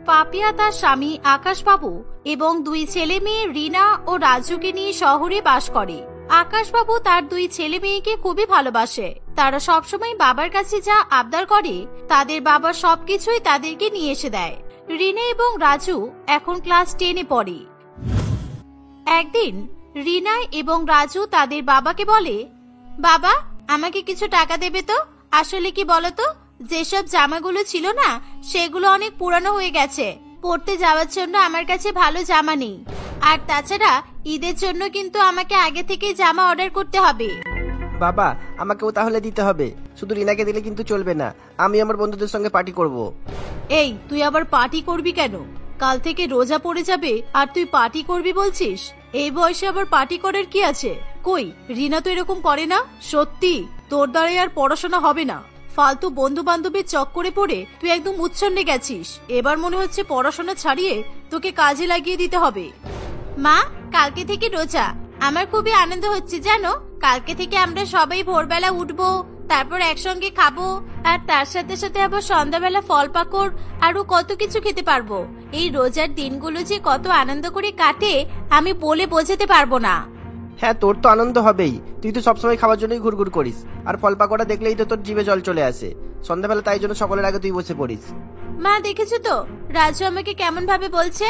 পাপিয়া তার স্বামী আকাশবাবু এবং দুই ছেলে মেয়ে রিনা ও রাজুকে নিয়ে শহরে বাস করে। আকাশবাবু তার দুই ছেলে মেয়েকে খুবই ভালোবাসে। তারা সবসময় বাবার কাছে যা আবদার করে তাদের বাবা সবকিছুই তাদেরকে নিয়ে এসে দেয়। রিনা এবং রাজু এখন ক্লাস 10-এ পড়ে। একদিন রিনা এবং রাজু তাদের বাবাকে বলে, বাবা আমাকে কিছু টাকা দেবে তো? আসলে কি বলতো, যেসব জামাগুলো ছিল না সেগুলো অনেক পুরানো হয়ে গেছে। পড়তে যাওয়ার জন্য আমার কাছে ভালো জামা নেই। আর তাছাড়া ঈদের জন্য কিন্তু আমাকে আগে থেকে জামা অর্ডার করতে হবে। বাবা আমাকেও তাহলে দিতে হবে। শুধু রিনাকে দিলে কিন্তু চলবে না, আমি আমার বন্ধুদের সঙ্গে পার্টি করব। এই তুই আবার পার্টি করবি কেন? কাল থেকে রোজা পড়ে যাবে আর তুই পার্টি করবি বলছিস? এই বয়সে আবার পার্টি করার কি আছে? কই রিনা তো এরকম করে না। সত্যি তোর দ্বারা আর পড়াশোনা হবে না। ফালতু বন্ধু বান্ধবীর চক্করে পড়ে তুই একদম উচ্ছন্নে গেছিস। এবার মনে হচ্ছে পড়াশোনা ছাড়িয়ে তোকে কাজে লাগিয়ে দিতে হবে। মা কালকে থেকে রোজা, আমার খুবই আনন্দ হচ্ছে জানো। কালকে থেকে আমরা সবাই ভোরবেলা উঠবো, তারপর একসঙ্গে খাবো, আর তার সাথে সাথে আবার সন্ধ্যাবেলা ফল পাকড় আরো কত কিছু খেতে পারবো। এই রোজার দিনগুলো যে কত আনন্দ করে কাটে আমি বলে বোঝাতে পারবো না। হ্যাঁ তোর তো আনন্দ হবেই, তুই তো সবসময় খাওয়ার জন্যই ঘুরঘুর করিস। আর ফল পাকোড়া দেখলেই তো তোর জিভে জল চলে আসে সন্ধ্যাবেলা, তাই জন্য সকলের আগে তুই বসে পড়িস। মা দেখেছো তো রাজু আমাকে কেমন ভাবে বলছে।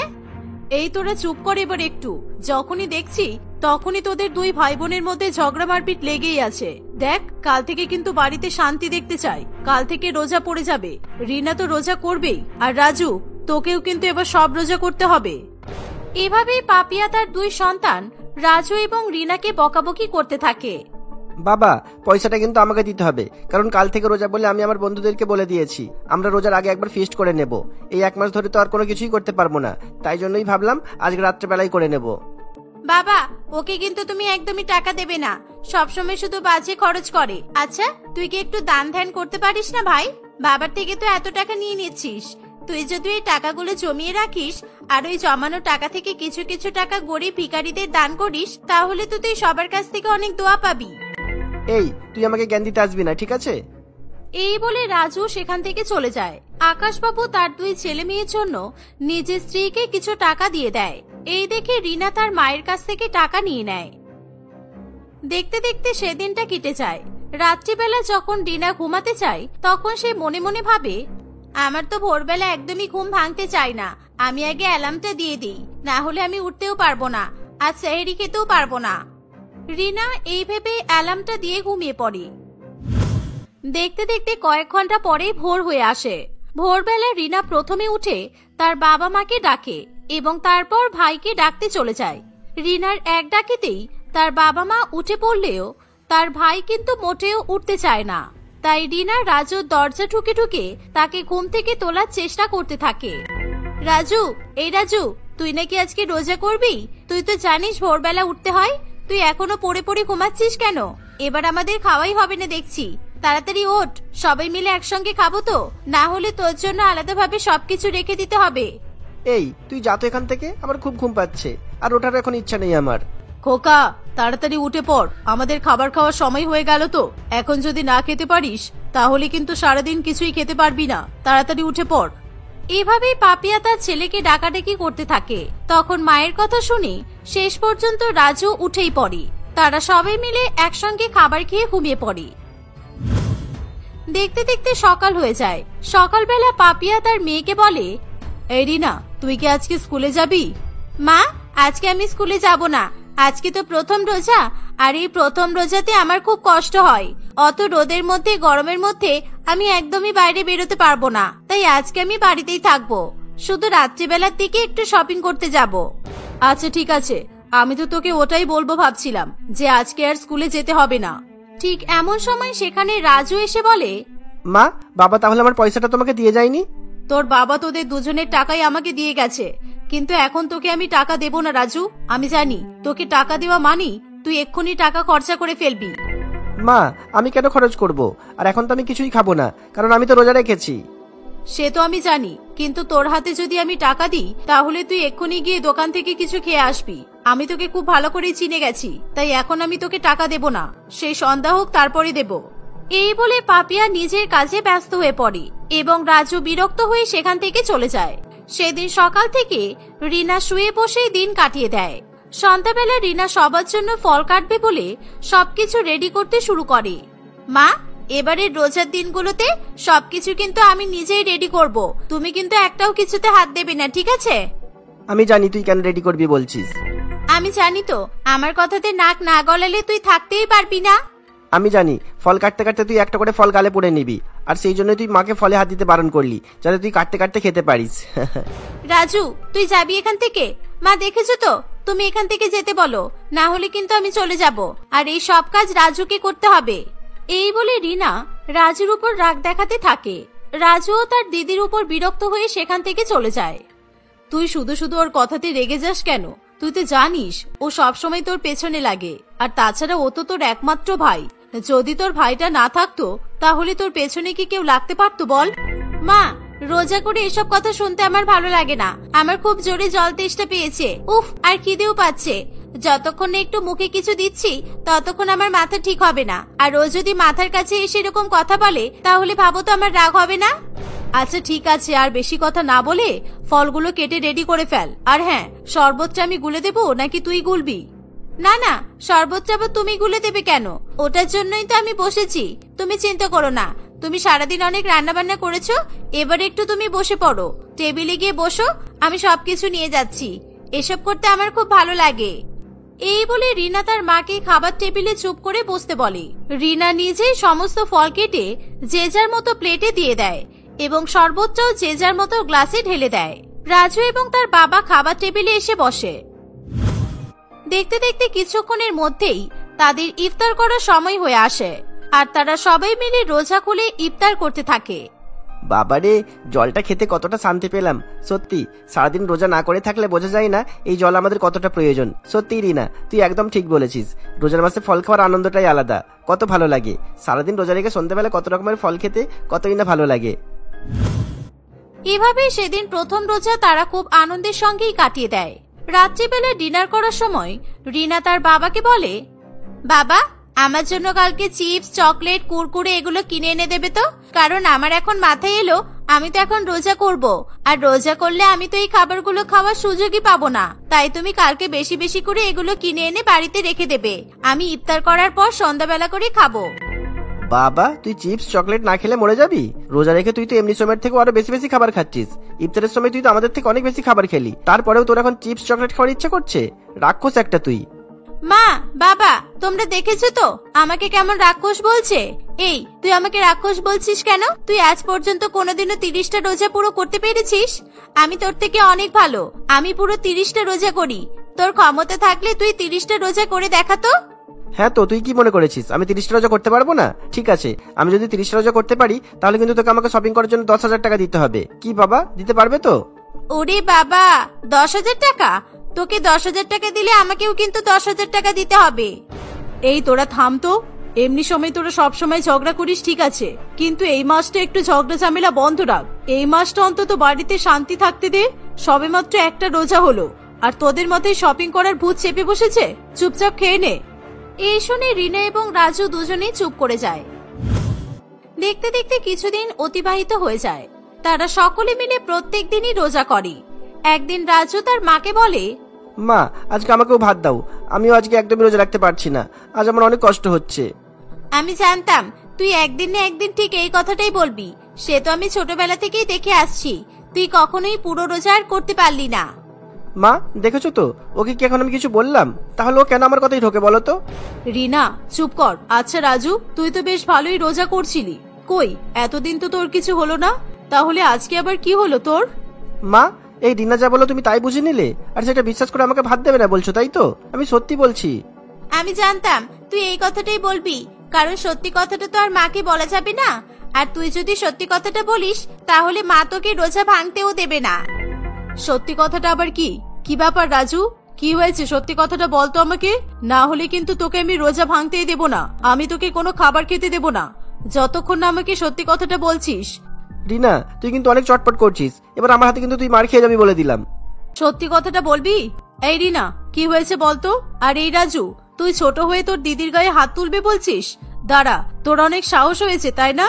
এই তোরা চুপ করে এবার একটু। যখনই দেখছি তখনই তোদের দুই ভাই বোনের মধ্যে ঝগড়া মারপিট লেগেই আছে। দেখ কাল থেকে কিন্তু বাড়িতে শান্তি দেখতে চাই। কাল থেকে রোজা পড়ে যাবে। রিনা তো রোজা করবেই, আর রাজু তোকেও কিন্তু এবার সব রোজা করতে হবে। এভাবেই পাপিয়া তার দুই সন্তান রাজু এবং রিনাকে বকাবকি করতে থাকে। বাবা পয়সাটা কিন্তু আমাকে দিতে হবে, কারণ কাল থেকে রোজা বলে আমি আমার বন্ধুদেরকে বলে দিয়েছি আমরা রোজার আগে একবার ফিস্ট করে নেব। এই 1 মাস ধরে তো আর কোনো কিছুই করতে পারবো না, তাই জন্যই ভাবলাম আজকে রাত্রেবেলায় করে নেব। বাবা ওকে কিন্তু তুমি একদমই টাকা দেবে না, সবসময় শুধু বাজে খরচ করে। আচ্ছা তুই কি একটু দান ধ্যান করতে পারিস না ভাই? বাবার থেকে তো এত টাকা নিয়ে নিচ্ছিস। তুই যদি এই টাকাগুলো জমিয়ে রাখিস আর ওই জমানো টাকা থেকে কিছু কিছু টাকা গরিব ভিখারিদের দান করিস, তাহলে তো তুই সবার কাছ থেকে অনেক দোয়া পাবি। এই তুই আমাকে জ্ঞান দিতে আসবি না, ঠিক আছে? এই বলে রাজু সেখান থেকে চলে যায়। আকাশবাবু তার দুই ছেলে মেয়ের জন্য নিজের স্ত্রীকে কিছু টাকা দিয়ে দেয়। এই দেখে রিনা তার মায়ের কাছ থেকে টাকা নিয়ে নেয়। দেখতে দেখতে সেদিনটা কেটে যায়। রাত্রিবেলা যখন রিনা ঘুমাতে চায় তখন সে মনে মনে ভাবে, আমার তো ভোরবেলা একদমই ঘুম ভাঙতে চায় না। আমি আগে অ্যালার্মটা দিয়ে দিই, না হলে আমি উঠতেও পারবো না, আর সেহরি খেতেও পারবো না। রিনা এই ভেবে অ্যালার্মটা দিয়ে ঘুমিয়ে পড়ে। দেখতে দেখতে কয়েক ঘন্টা পরে ভোর হয়ে আসে। ভোরবেলা রিনা প্রথমে উঠে তার বাবা মাকে ডাকে এবং তারপর ভাইকে ডাকতে চলে যায়। রিনার এক ডাকেতেই তার বাবা মা উঠে পড়লেও তার ভাই কিন্তু মোটেও উঠতে চায় না। তাই রিনা রাজুর দরজা ঠুকে ঠুকে তাকে ঘুম থেকে তোলার চেষ্টা করতে থাকে। রাজু, এই রাজু, তুই নাকি আজকে রোজা করবি? তুই তো জানিস ভোরবেলা উঠতে হয়। তুই এখনো পড়ে পড়ে ঘুমাচ্ছিস কেন? এবার আমাদের খাওয়াই হবে না দেখছি। তাড়াতাড়ি ওঠ, সবাই মিলে একসঙ্গে খাবো তো, না হলে তোর জন্য আলাদাভাবে সবকিছু রেখে দিতে হবে। এই তুই যা তো এখান থেকে, আমার খুব ঘুম পাচ্ছে আর ওঠার এখন ইচ্ছা নেই আমার। খোকা তাড়াতাড়ি উঠে পড়, আমাদের খাবার খাওয়ার সময় হয়ে গেল তো। এখন যদি না খেতে পারিস তাহলে কিন্তু সারাদিন কিছুই খেতে পারবি না। তাড়াতাড়ি উঠে পড়। এভাবেই পাপিয়া তার ছেলেকে ডাকাডাকি করতে থাকে। তখন মায়ের কথা শুনে শেষ পর্যন্ত রাজু উঠেই পড়ে। তারা সবাই মিলে একসঙ্গে খাবার খেয়ে ঘুমিয়ে পড়ে। দেখতে দেখতে সকাল হয়ে যায়। সকালবেলা পাপিয়া তার মেয়েকে বলে, এই রিনা, তুই কি আজকে স্কুলে যাবি? মা, আজকে আমি স্কুলে যাব না। আজকে তো প্রথম রোজা, আর এই প্রথম রোজাতে আমার খুব কষ্ট হয়। অত রোদের মধ্যে গরমের মধ্যে আমি একদমই বাইরে বেরোতে পারবো না, তাই আজকে আমি বাড়িতেই থাকবো। শুধু রাত্রিবেলার দিকে একটু শপিং করতে যাব। আচ্ছা ঠিক আছে, আমি তো তোকে ওটাই বলবো ভাবছিলাম যে আজকে আর স্কুলে যেতে হবে না। ঠিক এমন সময় সেখানে রাজু এসে বলে, মা, বাবা তাহলে আমার পয়সাটা তোমাকে দিয়ে যায়নি? তোর বাবা তোদের দুজনের টাকাই আমাকে দিয়ে গেছে, কিন্তু এখন তোকে আমি টাকা দেব না রাজু। আমি জানি তোকে টাকা দেওয়া মানি তুই এক্ষুনি টাকা খরচা করে ফেলবি। মা, আমি কেন খরচ করব? আর এখন তো আমি কিছুই খাবো না, কারণ আমি তো রোজা রেখেছি। সে তো আমি জানি, কিন্তু তোর হাতে যদি আমি টাকা দিই তাহলে তুই এক্ষুনি গিয়ে দোকান থেকে কিছু খেয়ে আসবি। আমি তোকে খুব ভালো করে চিনে গেছি, তাই এখন আমি তোকে টাকা দেব না। সেই সন্ধ্যা হোক তারপরে দেব। এই বলে পাপিয়া নিজের কাজে ব্যস্ত হয়ে পড়ে এবং রাজু বিরক্ত হয়ে সেখান থেকে চলে যায়। সেদিন সকাল থেকে রিনা শুয়ে বসেই দিন কাটিয়ে দেয়। সন্ধ্যাবেলা রিনা সবার জন্য ফল কাটবে বলে সবকিছু রেডি করতে শুরু করে। মা, এবারের রোজার দিনগুলোতে সবকিছু কিন্তু আমি নিজেই রেডি করব, তুমি কিন্তু একটাও কিছুতে হাত দেবে না, ঠিক আছে? আমি জানি তুই কেন রেডি করবি বলছিস। আমি জানি তো, আমার কথাতে নাক না গলালে তুই থাকতেই পারবি না। আমি জানি ফল কাটতে কাটতে তুই একটা করে ফল গালে পড়ে নিবি, আর সেই জন্য তুই মাকে ফলে হাত দিতে বারণ করলি, যাতে তুই কাটতে কাটতে খেতে পারিস। রাজু, তুই যাবি এখান থেকে? মা, দেখেছো তো, তুমি এখান থেকে যেতে বলো, না হলে কিন্তু আমি চলে যাব, আর এই সব কাজ রাজুকে করতে হবে। এই বলে রিনা রাজুর উপর রাগ দেখাতে থাকে। রাজুও তার দিদির উপর বিরক্ত হয়ে সেখান থেকে চলে যায়। তুই শুধু শুধু ওর কথাতে রেগে যাস কেন? তুই তো জানিস ও সবসময় তোর পেছনে লাগে, আর তাছাড়া ও তো তোর একমাত্র ভাই। যদি তোর ভাইটা না থাকতো তাহলে তোর পেছনে কি কেউ লাগতে পারতো বল? মা, রোজা করে এসব কথা শুনতে আমার ভালো লাগে না। আমার খুব জোরে জল তেষ্টা পেয়েছে, উফ, আর খিদেও পাচ্ছে। যতক্ষণ না একটু মুখে কিছু দিচ্ছি ততক্ষণ আমার মাথা ঠিক হবে না। আর ও যদি মাথার কাছে এসে এরকম কথা বলে তাহলে ভাবো তো আমার রাগ হবে না? আচ্ছা ঠিক আছে, আর বেশি কথা না বলে ফলগুলো কেটে রেডি করে ফেল। আর হ্যাঁ, শরবতটা আমি গুলে দেবো নাকি তুই গুলবি? না না, শরবতটা আবার তুমি গুলে দেবে কেন? ওটার জন্যই তো আমি বসেছি, তুমি চিন্তা করো না। তুমি সারাদিন অনেক রান্না বান্না করেছো, এবার একটু তুমি বসে পড়ো, টেবিলে গিয়ে বসো, আমি সবকিছু নিয়ে যাচ্ছি। এসব করতে আমার খুব ভালো লাগে। এই বলে রিনা তার মাকে খাবার টেবিলে চুপ করে বসতে বলে। রিনা নিজেই সমস্ত ফল কেটে যে যার মতো প্লেটে দিয়ে দেয় এবং শরবতটাও যে যার মতো গ্লাসে ঢেলে দেয়। রাজু এবং তার বাবা খাবার টেবিলে এসে বসে। দেখতে দেখতে কিছুক্ষণের মধ্যেই তাদের ইফতার করার সময় হয়ে আসে, আর তারা সবাই মিলে রোজা খুলে ইফতার করতে থাকে। বাবারে, জলটা খেতে কতটা শান্তি পেলাম। সত্যি সারাদিন রোজা না করে থাকলে বোঝা যায় না এই জল আমাদের কতটা প্রয়োজন। সত্যি রিনা, তুই একদম ঠিক বলেছিস। রোজার মাসে ফল খাওয়ার আনন্দটাই আলাদা, কত ভালো লাগে। সারাদিন রোজা রেখে সন্ধ্যাবেলা কত রকমের ফল খেতে কতই না ভালো লাগে। এভাবেই সেদিন প্রথম রোজা তারা খুব আনন্দের সঙ্গেই কাটিয়ে দেয়। রাত্রিবেলা ডিনার করার সময় রিনা তার বাবাকে বলে, বাবা, আমার জন্য কালকে চিপস, চকলেট, কুরকুরে এগুলো কিনে এনে দেবে তো? কারণ আমার এখন মাথায় এলো আমি তো এখন রোজা করব, আর রোজা করলে আমি তো এই খাবারগুলো খাওয়ার সুযোগই পাবো না। তাই তুমি কালকে বেশি বেশি করে এগুলো কিনে এনে বাড়িতে রেখে দেবে, আমি ইফতার করার পর সন্ধ্যাবেলা করে খাবো। বাবা, তুই চিপস চকলেট না খেলে মরে যাবি? রোজা রেখে তুই তো এমনি সময়ের থেকে আরো বেশি বেশি খাবার খাচ্ছিস। ইফতারের সময় তুই তো আমাদের থেকে অনেক বেশি খাবার খেলি, তারপরেও তোর এখন চিপস চকলেট খাওয়ার ইচ্ছা করছে? রাক্ষস একটা তুই। মা, বাবা, তোমরা দেখেছো তো আমাকে কেমন রাক্ষস বলছে? এই, তুই আমাকে রাক্ষস বলছিস কেন? তুই আজ পর্যন্ত কোনোদিনও 30টা রোজা পুরো করতে পেরেছিস? আমি তোর থেকে অনেক ভালো, আমি পুরো 30টা রোজা করি। তোর ক্ষমতা থাকলে তুই 30টা রোজা করে দেখাতো। হ্যাঁ তো, তুই কি মনে করেছিস আমি 30টা রোজা করতে পারবো না? ঠিক আছে, আমি যদি 30টা রোজা করতে পারি তাহলে কিন্তু তোকে আমাকে শপিং করার জন্য 10,000 টাকা দিতে হবে। কি বাবা, দিতে পারবে তো? ওরে বাবা, 10,000 টাকা? তোকে 10,000 টাকা দিলে আমাকেও কিন্তু 10,000 টাকা দিতে হবে। এই তোরা থাম তো, এমনি সময় তোরা সব সময় ঝগড়া করিস ঠিক আছে, কিন্তু এই মাসটা একটু ঝগড়া ঝামেলা বন্ধ রাখ। এই মাসটা অন্তত বাড়িতে শান্তি থাকতে দে। সবেমাত্র একটা রোজা হলো আর তোদের মধ্যে শপিং করার ভূত চেপে বসেছে। চুপচাপ খেয়ে নে। এই শুনে রিনা এবং রাজু দুজনেই চুপ করে যায়। দেখতে দেখতে কিছুদিন অতিবাহিত হয়ে যায়। তারা সকলে মিলে প্রত্যেক দিনই রোজা করে। একদিন রাজু তার মাকে বলে, মা, আজকে আমাকেও ভাত দাও, আমিও আজকে একদমই রোজা রাখতে পারছি না, আজ আমার অনেক কষ্ট হচ্ছে। আমি জানতাম তুই একদিন না একদিন ঠিক এই কথাটাই বলবি। সে তো আমি ছোটবেলা থেকেই দেখে আসছি, তুই কখনোই পুরো রোজা আর করতে পারলি না। মা, দেখেছো তো, ওকে কি এখন আমি কিছু বললাম? তাহলে ও কেন আমার কথাই ঢোকে বলো তো? রিনা, চুপ কর। আচ্ছা রাজু, তুই তো বেশ ভালোই রোজা করছিলি, কই এতদিন তো তোর কিছু হলো না, তাহলে আজকে আবার কি হলো তোর? মা, এই রিনা যা বলো তুমি তাই বুঝে নিলে, আর সেটা বিশ্বাস করে আমাকে ভাত দেবে না বলছো, তাই তো? আমি সত্যি বলছি। আমি জানতাম তুই এই কথাটাই বলবি, কারণ সত্যি কথাটা তো আর মাকে বলা যাবে না। আর তুই যদি সত্যি কথাটা বলিস তাহলে মা তোকে রোজা ভাঙতেও দেবে না। সত্যি কথাটা আবার কি? কি ব্যাপার রাজু, কি হয়েছে? সত্যি কথাটা বলতো আমাকে, না হলে কিন্তু তোকে আমি রোজা ভাঙতেই দেব না। আমি তোকে কোনো খাবার খেতে দেব না যতক্ষণ না আমাকে সত্যি কথাটা বলছিস। রিনা, তুই কিন্তু অনেক চটপট করছিস, এবার আমার হাতে কিন্তু তুই মার খেয়ে যাবি বলে দিলাম। সত্যি কথাটা বলবি? এই রিনা, কি হয়েছে বলতো? আর এই রাজু, তুই ছোট হয়ে তোর দিদির গায়ে হাত তুলবে বলছিস? দাঁড়া, তোর অনেক সাহস হয়েছে তাই না?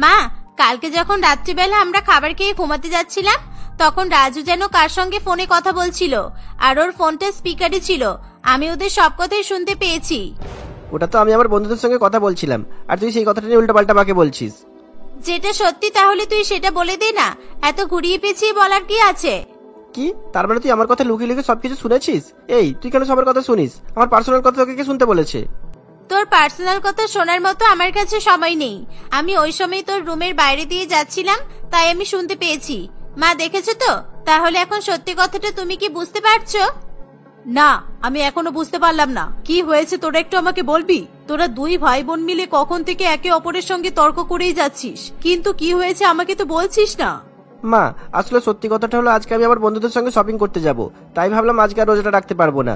মা, কালকে যখন রাত্রিবেলা আমরা খাবার খেয়ে ঘুমাতে যাচ্ছিলাম তখন রাজু যেন কার সঙ্গে ফোনে কথা বলছিল, আর ওর ফোনটা স্পিকারে ছিল। আমি ওদের সব কথাই শুনতে পেয়েছি। ওটা তো আমি আমার বন্ধুদের সঙ্গে কথা বলছিলাম, আর তুই সেই কথাটা নিয়ে উল্টাপাল্টা আমাকে বলছিস। যেটা সত্যি তাহলে তুই সেটা বলে দে না, এত ঘুরিয়ে পেঁচিয়ে বলার কি আছে? কি তার মানে তুই আমার কথা লুকিয়ে লুকিয়ে সবকিছু শুনেছিস? এই তুই কেন সবার কথা শুনিস? আমার পার্সোনাল কথা তোকে কে শুনতে বলেছে? তোর পার্সোনাল কথা শোনার মতো আমার কাছে সময় নেই। আমি ওই সময় তোর রুমের বাইরে দিয়ে যাচ্ছিলাম, তাই আমি শুনতে পেয়েছি। মা দেখেছো তো? তাহলে এখন সত্যি কথাটা তুমি কি বুঝতে পারছো? না, আমি এখনো বুঝতে পারলাম না কি হয়েছে। তোরা একটু আমাকে বলবি? তোরা দুই ভাই বোন মিলে কখন থেকে একে অপরের সঙ্গে তর্ক করেই যাচ্ছিস, কিন্তু কি হয়েছে আমাকে তো বলছিস না। মা, আসলে সত্যি কথাটা হলো আজকে আমি আমার বন্ধুদের সঙ্গে শপিং করতে যাব, তাই ভাবলাম আজকে আর রোজাটা রাখতে পারবো না।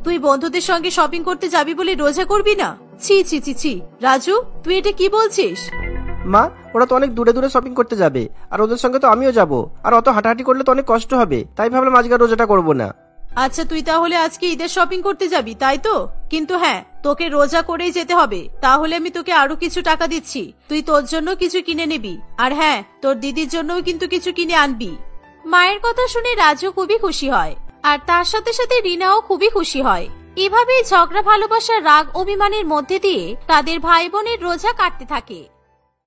তুই বন্ধুদের সঙ্গে শপিং করতে যাবি বলে রোজা করবি না? ছি ছি ছি ছি, রাজু তুই এটা কি বলছিস? মা, ওরা তো অনেক দূরে দূরে শপিং করতে যাবে, আর ওদের সঙ্গে তো আমিও যাব, আর অত হাঁটাহাঁটি করলে তো অনেক কষ্ট হবে, তাই ভাবলাম আজকে আর রোজাটা করবো না। আচ্ছা, তুই তাহলে আজকে ঈদের শপিং করতে যাবি তাই তো? কিন্তু হ্যাঁ, তোকে রোজা করেই যেতে হবে। তাহলে আমি তোকে আরো কিছু টাকা দিচ্ছি, তুই তোর জন্য কিছু কিনে নিবি, আর হ্যাঁ, তোর দিদির জন্যও কিন্তু কিছু কিনে আনবি। মায়ের কথা শুনে রাজু খুবই খুশি হয়, আর তার সাথে সাথে রিনাও খুবই খুশি হয়। এভাবেই ঝগড়া, ভালোবাসা, রাগ, অভিমানের মধ্যে দিয়ে তাদের ভাই বোনের রোজা কাটতে থাকে।